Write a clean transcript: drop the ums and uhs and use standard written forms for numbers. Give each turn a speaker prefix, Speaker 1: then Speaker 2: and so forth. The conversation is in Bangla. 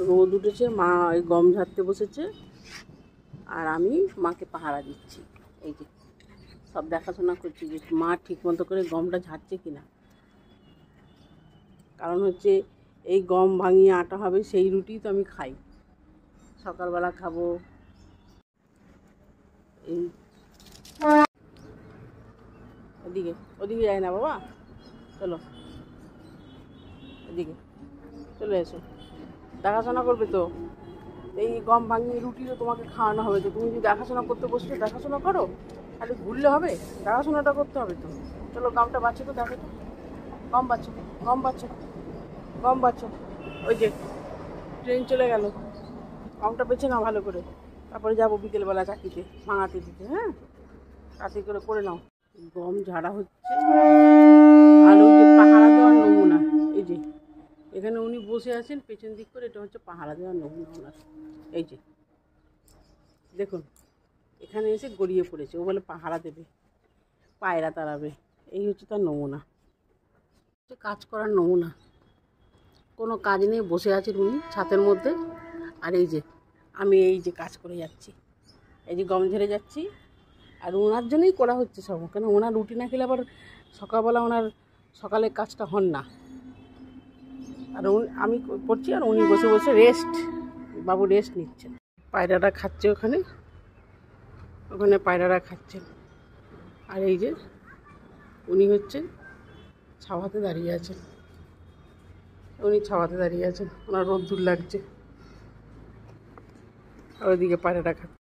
Speaker 1: রোদ উঠেছে, মা ওই গম ঝাড়তে বসেছে আর আমি মাকে পাহারা দিচ্ছি। এই যে সব দেখাশোনা করছি যে মা ঠিক মতো করে গমটা ঝাড়ছে কিনা। কারণ হচ্ছে এই গম ভাঙিয়ে আটা হবে, সেই রুটি তো আমি খাই, সকালবেলা খাবো। এই ওদিকে ওদিকে যায় না বাবা, চলো এদিকে চলে এসো, দেখাশোনা করবে তো। এই গম ভাঙিয়ে রুটি তো তোমাকে খাওয়ানো হবে, তো তুমি যদি দেখাশোনা করতে বসছো দেখাশোনা করো, খালি ঘুরলে হবে? দেখাশোনাটা করতে হবে তো। চলো গমটা বাচ্চো তো, দেখো তো গম বাচ্চো, গম বাচ্চো, গম বাচ্চো। ওই যে ট্রেন চলে গেল, গমটা বেছে নাও ভালো করে, তারপরে যাবো বিকেলবেলা চাকরিতে ভাঙাতে দিতে। হ্যাঁ, তাড়াতাড়ি করে করে নাও। গম ঝাড়া হচ্ছে আর ওই যে পাহারা দেওয়ার নমুনা। এই যে এখানে উনি বসে আছেন পেছন দিক করে, এটা হচ্ছে পাহারা দেওয়ার নমুনা ওনার। এই যে দেখুন, এখানে এসে গড়িয়ে পড়েছে, ও বলে পাহারা দেবে, পায়রা তাড়াবে। এই হচ্ছে তার নমুনা, কাজ করার নমুনা। কোনো কাজ নেই, বসে আছেন উনি ছাতের মধ্যে। আর এই যে আমি এই যে কাজ করে যাচ্ছি, এই যে গম ঝেড়ে যাচ্ছি, আর ওনার জন্যই করা হচ্ছে সব। কেন ওনার রুটি না খেলে আবার সকালবেলা ওনার সকালের কাজটা হন না। আর আমি করছি আর উনি বসে বসে রেস্ট, বাবু রেস্ট নিচ্ছেন। পায়রারা খাচ্ছে ওখানে, ওখানে পায়রারা খাচ্ছেন। আর এই যে উনি হচ্ছে ছাওয়াতে দাঁড়িয়ে আছেন, উনি ছাওয়াতে দাঁড়িয়ে আছেন, ওনার রোদ্দুর লাগছে। আর ওইদিকে পায়রারা খাচ্ছে।